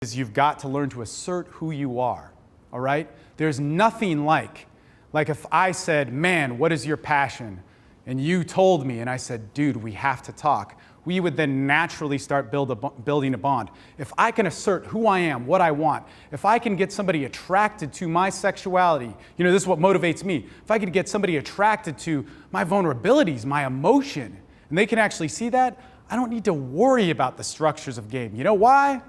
is you've got to learn to assert who you are, all right? There's nothing like if I said, man, what is your passion? And you told me, and I said, dude, we have to talk. We would then naturally start building a bond. If I can assert who I am, what I want, if I can get somebody attracted to my sexuality, this is what motivates me. If I could get somebody attracted to my vulnerabilities, my emotion, and they can actually see that, I don't need to worry about the structures of game. You know why?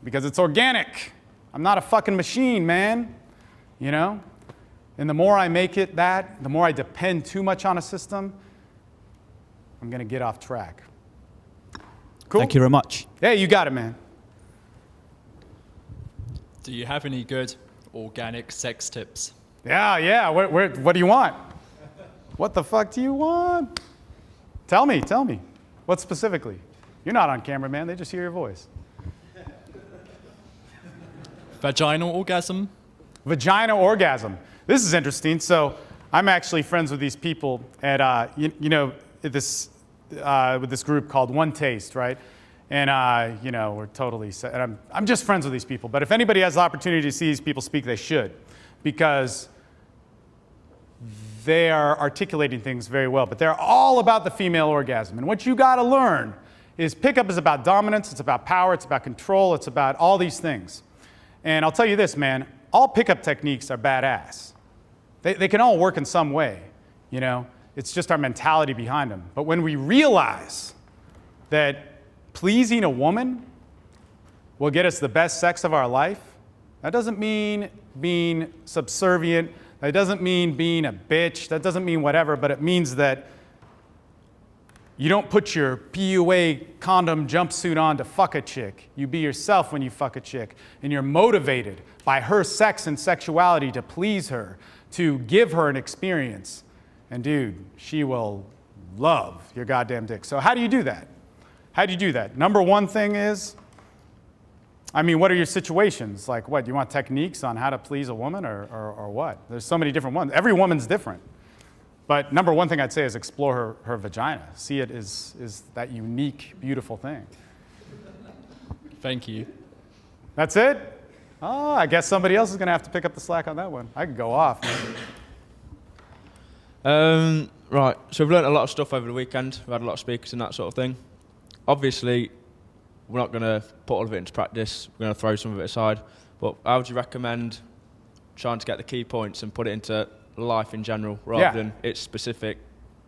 Because it's organic. I'm not a fucking machine, man. And the more I make it that, the more I depend too much on a system, I'm going to get off track. Cool? Thank you very much. Hey, you got it, man. Do you have any good organic sex tips? Yeah. What do you want? What the fuck do you want? Tell me. What specifically? You're not on camera, man. They just hear your voice. Vaginal orgasm? Vaginal orgasm. This is interesting. So I'm actually friends with these people at, with this group called One Taste, right? And, we're totally, and I'm just friends with these people. But if anybody has the opportunity to see these people speak, they should. Because they are articulating things very well. But they're all about the female orgasm. And what you got to learn is pickup is about dominance, it's about power, it's about control, it's about all these things. And I'll tell you this, man, all pickup techniques are badass. They can all work in some way, It's just our mentality behind them. But when we realize that pleasing a woman will get us the best sex of our life, that doesn't mean being subservient, that doesn't mean being a bitch, that doesn't mean whatever, but it means that you don't put your PUA condom jumpsuit on to fuck a chick. You be yourself when you fuck a chick. And you're motivated by her sex and sexuality to please her, to give her an experience. And dude, she will love your goddamn dick. So how do you do that? Number one thing is, what are your situations? Like what, do you want techniques on how to please a woman or what? There's so many different ones. Every woman's different. But number one thing I'd say is explore her vagina. See it as that unique, beautiful thing. Thank you. That's it? Oh, I guess somebody else is going to have to pick up the slack on that one. I could go off. Right, so we've learned a lot of stuff over the weekend. We've had a lot of speakers and that sort of thing. Obviously, we're not going to put all of it into practice. We're going to throw some of it aside. But how would you recommend trying to get the key points and put it into life in general rather than its specific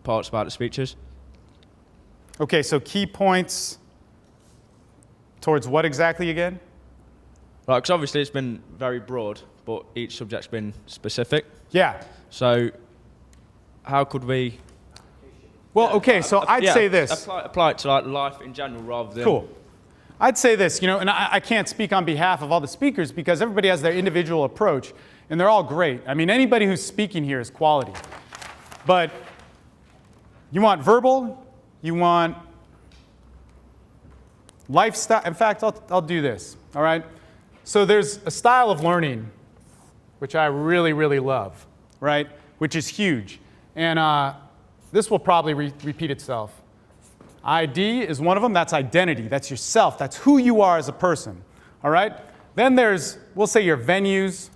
parts about the speeches? Okay, so key points towards what exactly again? Right, because obviously it's been very broad, but each subject's been specific. Yeah. So how could we... Well, okay, so I'd say this. Apply it to life in general rather than... Cool. I'd say this, and I can't speak on behalf of all the speakers because everybody has their individual approach, and they're all great. Anybody who's speaking here is quality. But you want verbal, you want lifestyle. In fact, I'll do this, all right? So there's a style of learning which I really, really love, right? Which is huge. And this will probably repeat itself. ID is one of them. That's identity. That's yourself. That's who you are as a person, all right? Then there's, we'll say your venues.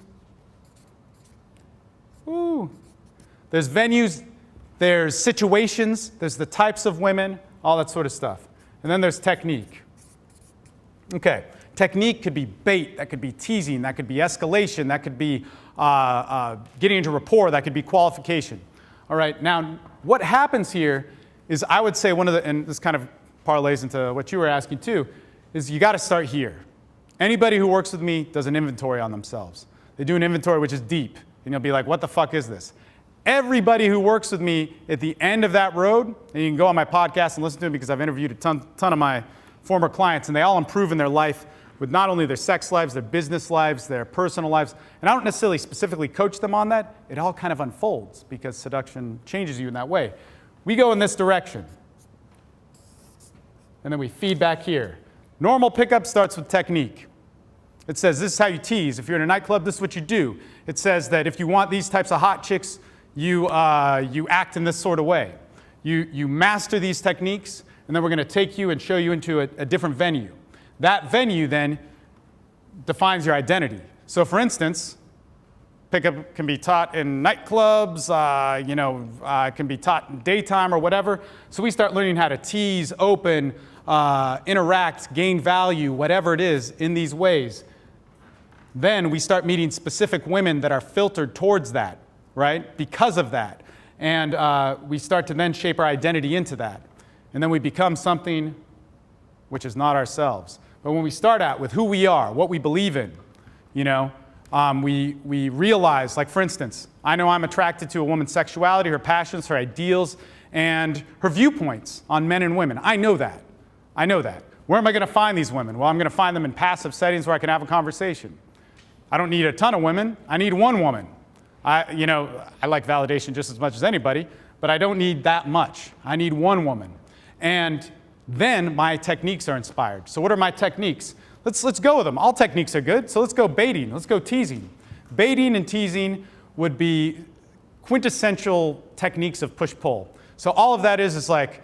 Ooh. There's venues, there's situations, there's the types of women, all that sort of stuff. And then there's technique. Okay, technique could be bait, that could be teasing, that could be escalation, that could be getting into rapport, that could be qualification. All right, now what happens here is I would say one of the, and this kind of parlays into what you were asking too, is you got to start here. Anybody who works with me does an inventory on themselves. They do an inventory which is deep, and you'll be like, what the fuck is this? Everybody who works with me at the end of that road, and you can go on my podcast and listen to it because I've interviewed a ton of my former clients, and they all improve in their life with not only their sex lives, their business lives, their personal lives. And I don't necessarily specifically coach them on that. It all kind of unfolds because seduction changes you in that way. We go in this direction, and then we feed back here. Normal pickup starts with technique. It says this is how you tease. If you're in a nightclub, this is what you do. It says that if you want these types of hot chicks, you act in this sort of way. You master these techniques, and then we're going to take you and show you into a different venue. That venue then, defines your identity. So for instance, pickup can be taught in nightclubs, it can be taught in daytime or whatever. So we start learning how to tease, open, interact, gain value, whatever it is, in these ways. Then we start meeting specific women that are filtered towards that, right? Because of that. And we start to then shape our identity into that. And then we become something which is not ourselves. But when we start out with who we are, what we believe in, we realize, like for instance, I know I'm attracted to a woman's sexuality, her passions, her ideals, and her viewpoints on men and women. I know that. Where am I going to find these women? Well, I'm going to find them in passive settings where I can have a conversation. I don't need a ton of women. I need one woman. I like validation just as much as anybody, but I don't need that much. I need one woman. And then my techniques are inspired. So what are my techniques? Let's go with them. All techniques are good, so let's go baiting. Let's go teasing. Baiting and teasing would be quintessential techniques of push-pull. So all of that is like,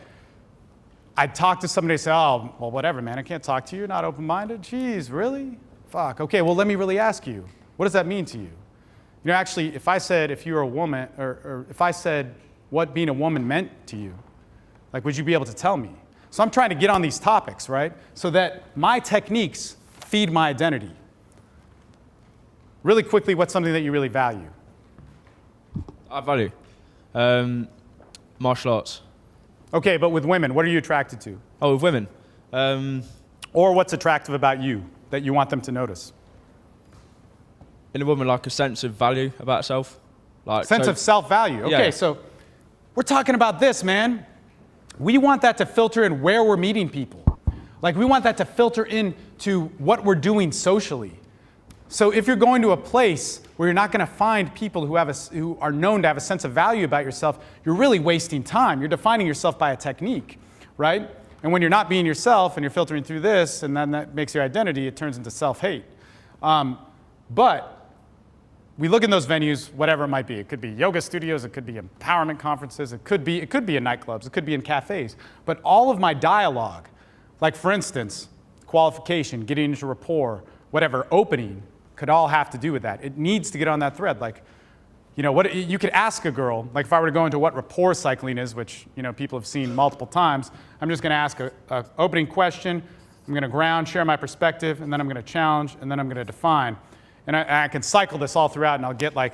I'd talk to somebody and say, oh, well, whatever, man, I can't talk to you. You're not open-minded? Jeez, really? Fuck. Okay, well, let me really ask you. What does that mean to you? Actually, if I said if you were a woman, or if I said what being a woman meant to you, like, would you be able to tell me? So I'm trying to get on these topics, right? So that my techniques feed my identity. Really quickly, what's something that you really value? I value martial arts. Okay, but with women, what are you attracted to? Oh, with women? Or what's attractive about you that you want them to notice? In a woman, like a sense of value about herself. Sense of self-value. Okay, yeah. So we're talking about this, man. We want that to filter in where we're meeting people. Like, we want that to filter into what we're doing socially. So if you're going to a place where you're not going to find people who are known to have a sense of value about yourself, you're really wasting time. You're defining yourself by a technique, right? And when you're not being yourself and you're filtering through this, and then that makes your identity, it turns into self-hate. But we look in those venues, whatever it might be. It could be yoga studios, it could be empowerment conferences, it could be in nightclubs, it could be in cafes. But all of my dialogue, like for instance, qualification, getting into rapport, whatever, opening, could all have to do with that. It needs to get on that thread. Like, what you could ask a girl, like if I were to go into what rapport cycling is, which people have seen multiple times, I'm just going to ask a opening question, I'm going to ground, share my perspective, and then I'm going to challenge, and then I'm going to define. And I can cycle this all throughout, and I'll get I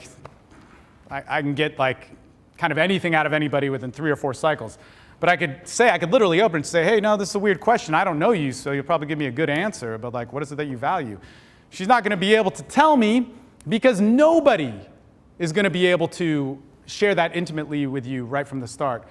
can get kind of anything out of anybody within 3 or 4 cycles. But I could literally open and say, hey, no, this is a weird question. I don't know you, so you'll probably give me a good answer, but what is it that you value? She's not going to be able to tell me because nobody is going to be able to share that intimately with you right from the start.